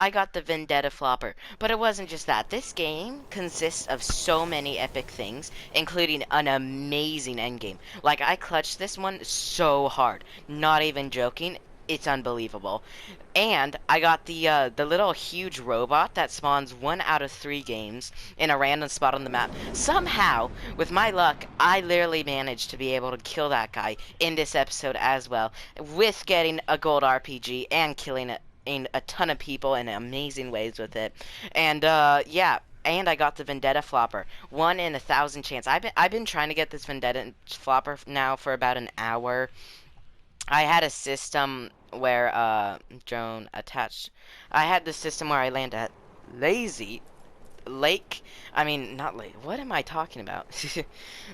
I got the Vendetta Flopper. But it wasn't just that. This game consists of so many epic things, including an amazing endgame. Like, I clutched this one so hard. Not even joking. It's unbelievable. And I got the little huge robot that spawns 1 out of 3 games in a random spot on the map. Somehow, with my luck, I literally managed to be able to kill that guy in this episode as well, with getting a gold RPG and killing a ton of people in amazing ways with it. And yeah. And I got the Vendetta Flopper. 1 in 1,000 chance. I've been trying to get this Vendetta Flopper now for about an hour. I had a system where drone attached. I had the system where I land at lazy lake. I mean, not lake. What am I talking about?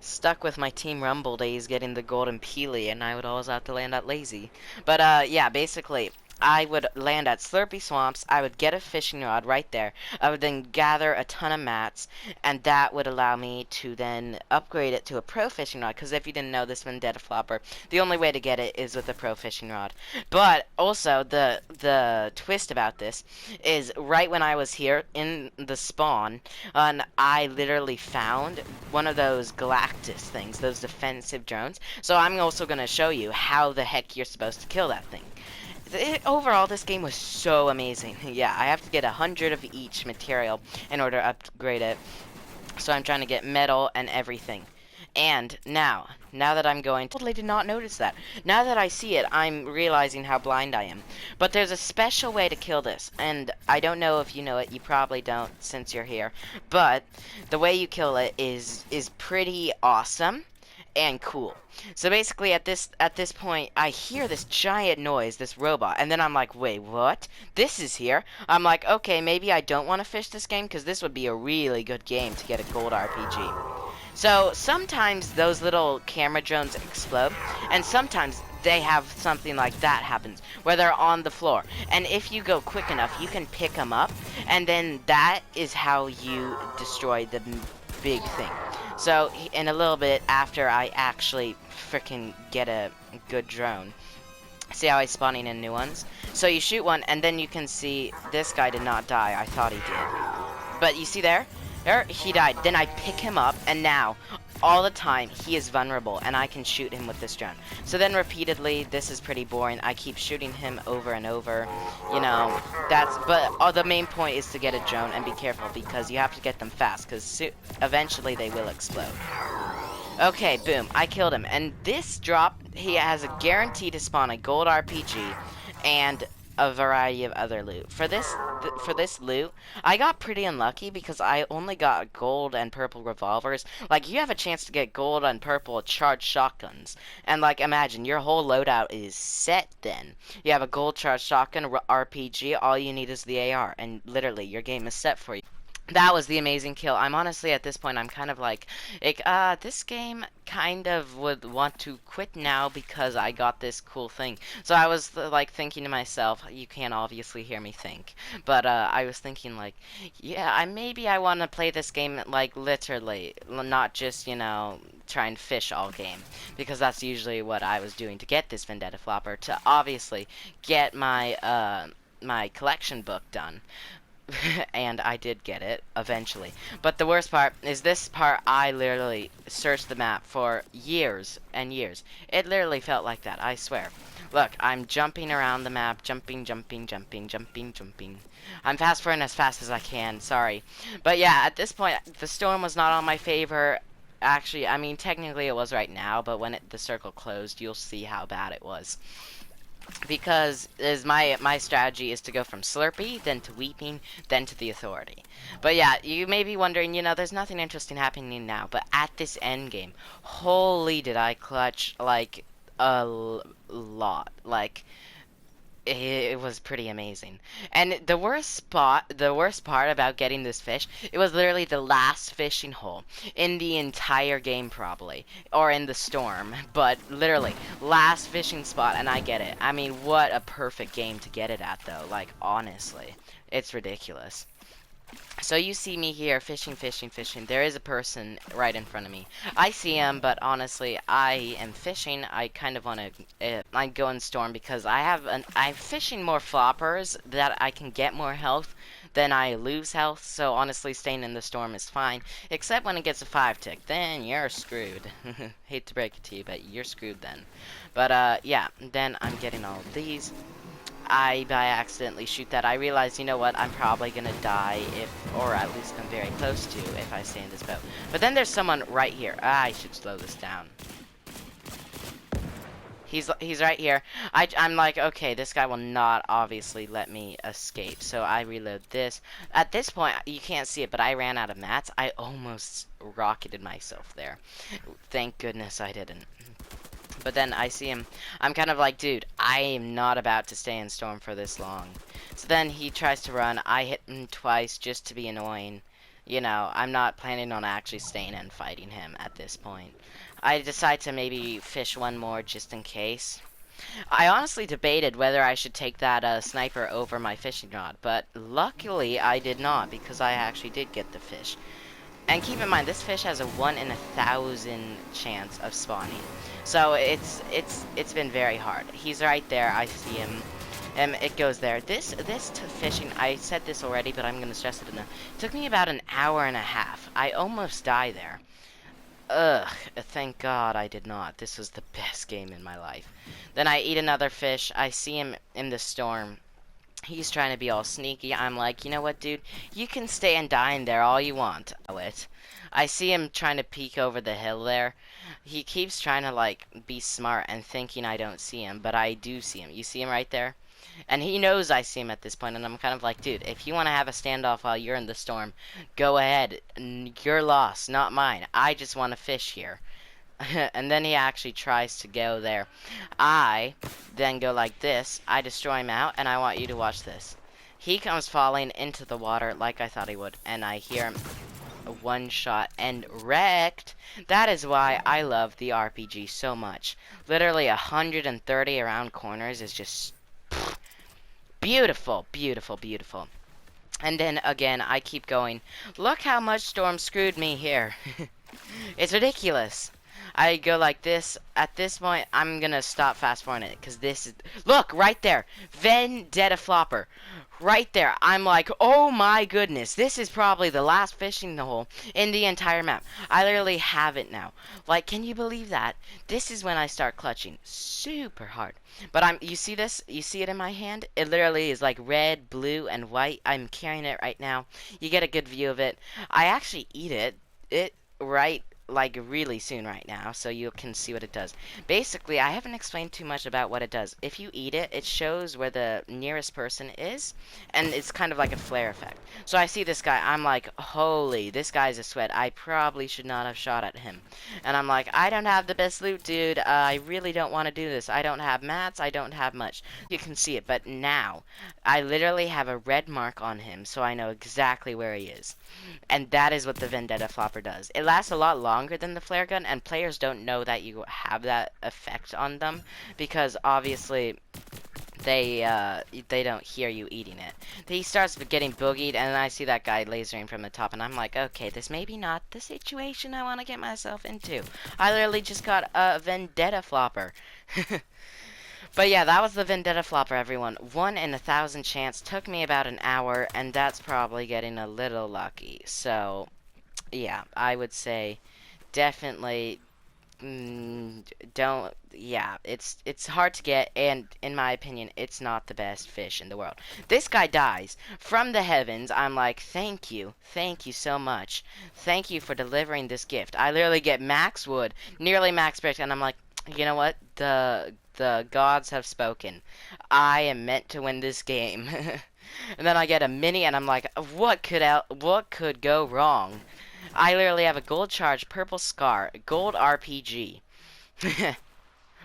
Stuck with my Team Rumble days getting the golden peely, and I would always have to land at lazy. But yeah, basically, I would land at Slurpy Swamps. I would get a fishing rod right there. I would then gather a ton of mats, and that would allow me to then upgrade it to a pro fishing rod. Because if you didn't know, this Vendetta Flopper, the only way to get it is with a pro fishing rod. But also, the twist about this is right when I was here in the spawn, and I literally found one of those Galactus things, those defensive drones. So I'm also going to show you how the heck you're supposed to kill that thing. Overall, this game was so amazing. Yeah, I have to get 100 of each material in order to upgrade it. So I'm trying to get metal and everything. And now that I'm going, totally did not notice that. Now that I see it, I'm realizing how blind I am. But there's a special way to kill this, and I don't know if you know it. You probably don't, since you're here. But the way you kill it is pretty awesome and cool. So basically, at this point, I hear this giant noise, this robot, and then I'm like, wait, what? This is here? I'm like, okay, maybe I don't want to fish this game, because this would be a really good game to get a gold RPG. So sometimes those little camera drones explode, and sometimes they have something like that happens, where they're on the floor. And if you go quick enough, you can pick them up, and then that is how you destroy the big thing. So in a little bit after I actually freaking get a good drone, see how he's spawning in new ones? So you shoot one, and then you can see this guy did not die. I thought he did. But you see there? There, he died. Then I pick him up, and now, all the time, he is vulnerable, and I can shoot him with this drone. So then repeatedly, this is pretty boring. I keep shooting him over and over. You know, but the main point is to get a drone and be careful, because you have to get them fast, because eventually they will explode. Okay, boom, I killed him. And this drop, he has a guarantee to spawn a gold RPG and a variety of other loot. For this loot, I got pretty unlucky because I only got gold and purple revolvers. Like, you have a chance to get gold and purple charged shotguns. And, like, imagine, your whole loadout is set then. You have a gold charged shotgun, RPG, all you need is the AR. And literally, your game is set for you. That was the amazing kill. I'm honestly, at this point, I'm kind of like, this game kind of would want to quit now because I got this cool thing. So I was, like, thinking to myself, you can't obviously hear me think, but, I was thinking, like, yeah, maybe I want to play this game, like, literally, not just, you know, try and fish all game, because that's usually what I was doing to get this Vendetta Flopper, to obviously get my, my collection book done. And I did get it, eventually. But the worst part is this part, I literally searched the map for years and years. It literally felt like that, I swear. Look, I'm jumping around the map, jumping. I'm fast forwarding as fast as I can, sorry. But yeah, at this point, the storm was not on my favor. Actually, I mean, technically it was right now, but when the circle closed, you'll see how bad it was. Because my strategy is to go from Slurpy, then to Weeping, then to the Authority. But yeah, you may be wondering, you know, there's nothing interesting happening now, but at this end game, holy did I clutch, like, a lot. Like, it was pretty amazing. And the worst part about getting this fish, it was literally the last fishing hole in the entire game, probably, or in the storm, but literally last fishing spot, and I get it. I mean, what a perfect game to get it at, though. Like, honestly, it's ridiculous. So you see me here fishing, fishing, fishing. There is a person right in front of me. I see him, but honestly, I am fishing. I kind of want to, I go in storm because I'm fishing more floppers that I can get more health than I lose health. So honestly, staying in the storm is fine, except when it gets a 5-tick. Then you're screwed. Hate to break it to you, but you're screwed then. But yeah. Then I'm getting all of these. I by accidentally shoot that. I realize, you know what, I'm probably gonna die or at least I'm very close to if I stay in this boat. But then there's someone right here. I should slow this down. He's right here. I'm like, okay, this guy will not obviously let me escape. So I reload this. At this point, you can't see it, but I ran out of mats. I almost rocketed myself there. Thank goodness I didn't. But then I see him. I'm kind of like, dude, I am not about to stay in storm for this long. So then he tries to run. I hit him twice just to be annoying. You know, I'm not planning on actually staying and fighting him at this point. I decide to maybe fish one more just in case. I honestly debated whether I should take that sniper over my fishing rod, but luckily I did not because I actually did get the fish. And keep in mind, this fish has a 1 in 1,000 chance of spawning. So it's been very hard. He's right there. I see him. And it goes there. This fishing, I said this already, but I'm gonna stress it enough. It took me about an hour and a half. I almost died there. Ugh, thank God I did not. This was the best game in my life. Then I eat another fish. I see him in the storm. He's trying to be all sneaky. I'm like, you know what, dude? You can stay and die in there all you want. I see him trying to peek over the hill there. He keeps trying to, like, be smart and thinking I don't see him, but I do see him. You see him right there? And he knows I see him at this point, and I'm kind of like, dude, if you want to have a standoff while you're in the storm, go ahead. Your loss, not mine. I just want to fish here. And then he actually tries to go there. I then go like this. I destroy him out, and I want you to watch this. He comes falling into the water like I thought he would, and I hear him one shot and wrecked. That is why I love the RPG so much. Literally 130 around corners is just beautiful, beautiful, beautiful. And then again, I keep going. Look how much storm screwed me here. It's ridiculous. I go like this. At this point, I'm gonna stop fast forwarding it because this is. Look right there, Vendetta Flopper, right there. I'm like, oh my goodness, this is probably the last fishing hole in the entire map. I literally have it now. Like, can you believe that? This is when I start clutching super hard. But you see this? You see it in my hand? It literally is like red, blue, and white. I'm carrying it right now. You get a good view of it. I actually eat it. Like really soon right now, so you can see what it does. Basically, I haven't explained too much about what it does. If you eat it, it shows where the nearest person is, and it's kind of like a flare effect. So I see this guy, I'm like, holy, this guy's a sweat. I probably should not have shot at him. And I'm like, I don't have the best loot, dude. I really don't want to do this. I don't have mats. I don't have much. You can see it, but now I literally have a red mark on him, so I know exactly where he is. And that is what the Vendetta Flopper does. It lasts a lot longer than the flare gun, and players don't know that you have that effect on them because obviously they don't hear you eating it. He starts getting boogied, and I see that guy lasering from the top, and I'm like, okay, this may be not the situation I want to get myself into. I literally just got a Vendetta Flopper. But yeah, that was the Vendetta Flopper, everyone. 1 in 1,000 chance. Took me about an hour, and that's probably getting a little lucky. So, yeah, I would say definitely don't. Yeah, it's hard to get, and in my opinion, it's not the best fish in the world. This guy dies from the heavens. I'm like, thank you so much. Thank you for delivering this gift. I literally get max wood, nearly max brick, and I'm like, you know what? The gods have spoken. I am meant to win this game. And then I get a mini, and I'm like, what could go wrong? I literally have a gold charge, purple scar, gold RPG.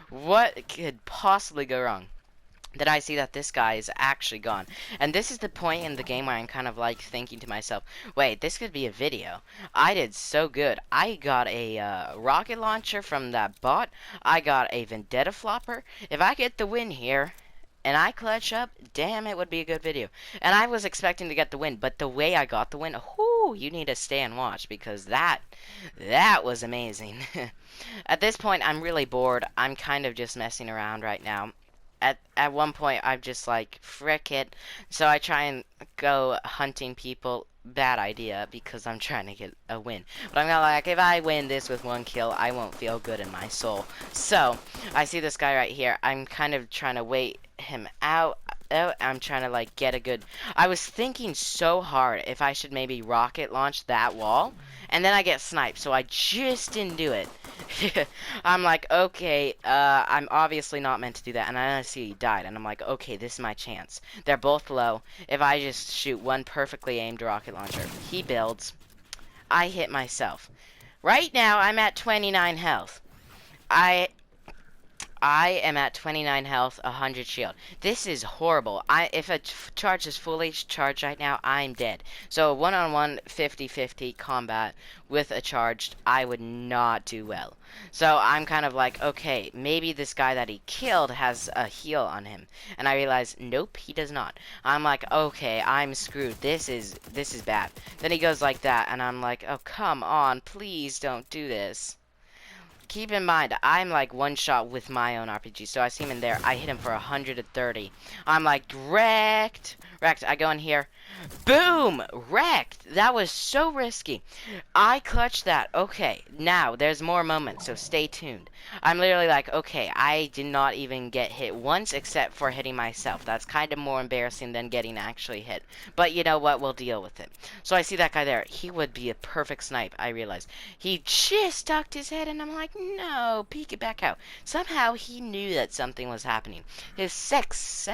What could possibly go wrong? Then I see that this guy is actually gone. And this is the point in the game where I'm kind of like thinking to myself, wait, this could be a video. I did so good. I got a rocket launcher from that bot. I got a Vendetta Flopper. If I get the win here, and I clutch up, damn, it would be a good video. And I was expecting to get the win, but the way I got the win, whoo, you need to stay and watch, because that was amazing. At this point, I'm really bored. I'm kind of just messing around right now. At one point, I'm just like, frick it. So I try and go hunting people. Bad idea, because I'm trying to get a win. But I'm gonna like, if I win this with 1 kill, I won't feel good in my soul. So, I see this guy right here. I'm kind of trying to wait him out. I'm trying to like get a good... I was thinking so hard if I should maybe rocket launch that wall. And then I get sniped, so I just didn't do it. I'm like, okay, I'm obviously not meant to do that. And I see he died, and I'm like, okay, this is my chance. They're both low. If I just shoot one perfectly aimed rocket launcher, he builds. I hit myself. Right now, I'm at 29 health. I am at 29 health, 100 shield. This is horrible. If a charge is fully charged right now, I'm dead. So one-on-one 50-50 combat with a charged, I would not do well. So I'm kind of like, okay, maybe this guy that he killed has a heal on him. And I realize, nope, he does not. I'm like, okay, I'm screwed. This is bad. Then he goes like that, and I'm like, oh, come on, please don't do this. Keep in mind, I'm like one shot with my own RPG, so I see him in there. I hit him for 130. I'm like, wrecked. I go in here. Boom! Wrecked! That was so risky. I clutched that. Okay, now there's more moments, so stay tuned. I'm literally like, okay, I did not even get hit once except for hitting myself. That's kind of more embarrassing than getting actually hit. But you know what? We'll deal with it. So I see that guy there. He would be a perfect snipe, I realized. He just ducked his head, and I'm like, no, peek it back out. Somehow he knew that something was happening. His sixth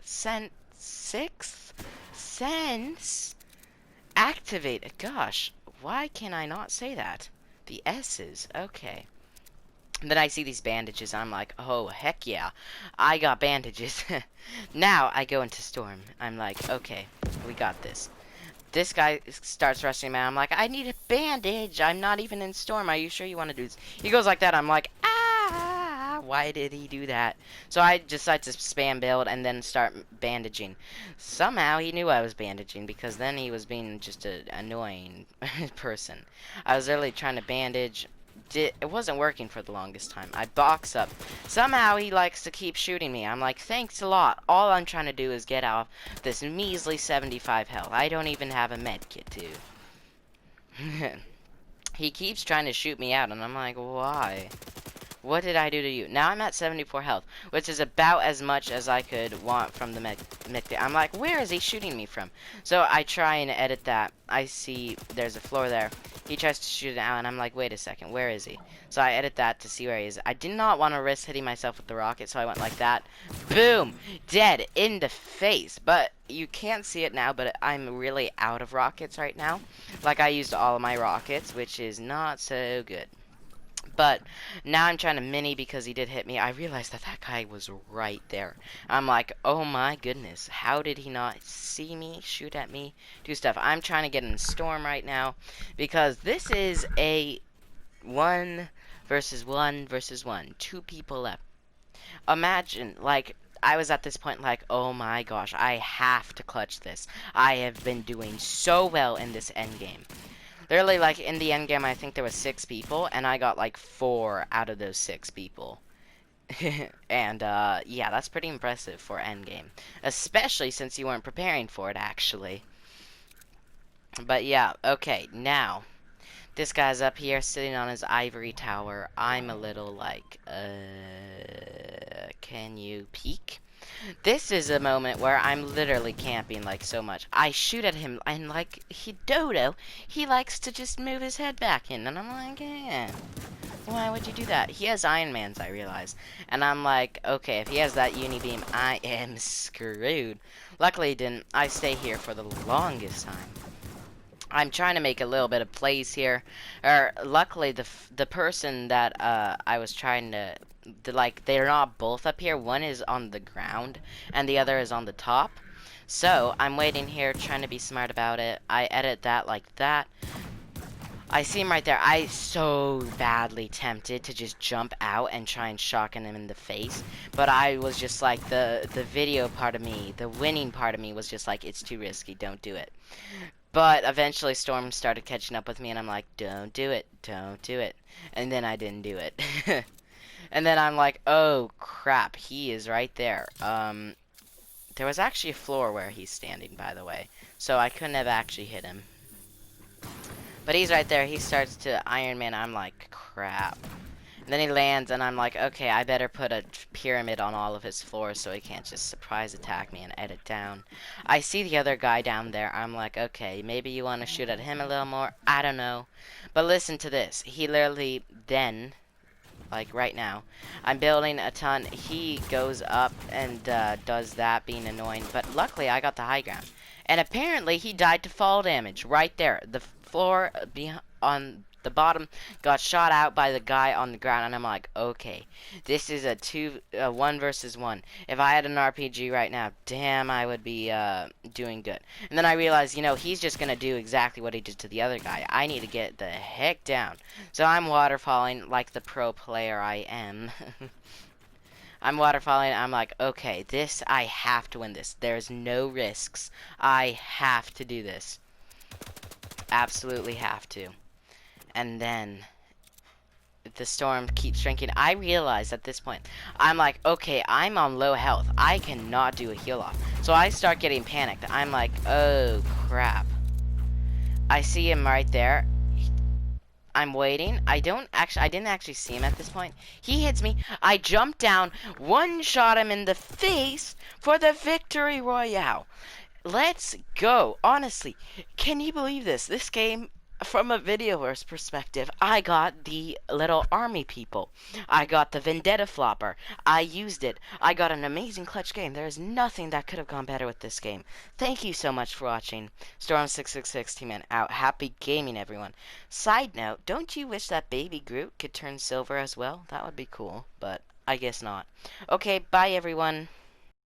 sense activated. Gosh, why can I not say that? The S's. Okay. And then I see these bandages, and I'm like, oh, heck yeah. I got bandages. Now I go into Storm. I'm like, okay, we got this. This guy starts rushing me. I'm like, I need a bandage. I'm not even in Storm. Are you sure you want to do this? He goes like that. I'm like, ah, why did he do that? So I decide to spam build and then start bandaging. Somehow he knew I was bandaging, because then he was being just an annoying person. I was literally trying to bandage. It wasn't working for the longest time. I box up. Somehow he likes to keep shooting me. I'm like, thanks a lot. All I'm trying to do is get off this measly 75 health. I don't even have a med kit, too. He keeps trying to shoot me out, and I'm like, why? What did I do to you? Now I'm at 74 health, which is about as much as I could want from the med kit. I'm like, where is he shooting me from? So I try and edit that. I see there's a floor there. He tries to shoot it out, and I'm like, wait a second, where is he? So I edit that to see where he is. I did not want to risk hitting myself with the rocket, so I went like that. Boom! Dead in the face. But you can't see it now, but I'm really out of rockets right now. Like, I used all of my rockets, which is not so good. But now I'm trying to mini because he did hit me. I realized that that guy was right there. I'm like, oh my goodness. How did he not see me, shoot at me, do stuff? I'm trying to get in Storm right now because this is a 1 versus 1 versus 1. 2 people left. Imagine, like, I was at this point like, oh my gosh, I have to clutch this. I have been doing so well in this endgame. Literally, like, in the end game, I think there was 6 people, and I got, like, 4 out of those 6 people. And, yeah, that's pretty impressive for endgame. Especially since you weren't preparing for it, actually. But, yeah, okay, now. This guy's up here, sitting on his ivory tower. I'm a little, like, can you peek? This is a moment where I'm literally camping, like, so much. I shoot at him, and, like, he likes to just move his head back in, and I'm like, yeah, why would you do that? He has Iron Mans, I realize. And I'm like, okay, if he has that uni beam, I am screwed. Luckily, he didn't. I stay here for the longest time. I'm trying to make a little bit of plays here. Luckily, the person that I was trying to, like, they're not both up here. One is on the ground, and the other is on the top. So I'm waiting here, trying to be smart about it. I edit that like that. I see him right there. I so badly tempted to just jump out and try and shotgun him in the face, but I was just like, the video part of me, the winning part of me was just like, it's too risky, don't do it. But eventually Storm started catching up with me, and I'm like, don't do it, don't do it. And then I didn't do it. And then I'm like, oh crap, he is right there. There was actually a floor where he's standing, by the way, so I couldn't have actually hit him. But he's right there. He starts to Iron Man. I'm like, crap. And then he lands, and I'm like, okay, I better put a pyramid on all of his floors so he can't just surprise attack me and edit down. I see the other guy down there. I'm like, okay, maybe you want to shoot at him a little more. I don't know. But listen to this. He literally then, like right now, I'm building a ton. He goes up and does that, being annoying. But luckily, I got the high ground. And apparently, he died to fall damage right there. The floor on the bottom got shot out by the guy on the ground, and I'm like, okay, this is a 1 versus 1. If I had an RPG right now, damn, I would be doing good. And then I realized, you know, he's just gonna do exactly what he did to the other guy. I need to get the heck down. So I'm waterfalling like the pro player I am. I'm waterfalling. I'm like, okay, this, I have to win this. There's no risks. I have to do this. Absolutely have to. And then the storm keeps shrinking. I realize at this point, I'm like, okay, I'm on low health. I cannot do a heal off. So I start getting panicked. I'm like, oh crap. I see him right there. I'm waiting. I didn't actually see him at this point. He hits me. I jump down, one shot him in the face for the victory royale. Let's go. Honestly, can you believe this? This game, from a videoer's perspective, I got the little army people. I got the Vendetta Flopper. I used it. I got an amazing clutch game. There is nothing that could have gone better with this game. Thank you so much for watching. Storm666 Team Man out. Happy gaming, everyone. Side note, don't you wish that Baby Groot could turn silver as well? That would be cool, but I guess not. Okay, bye everyone.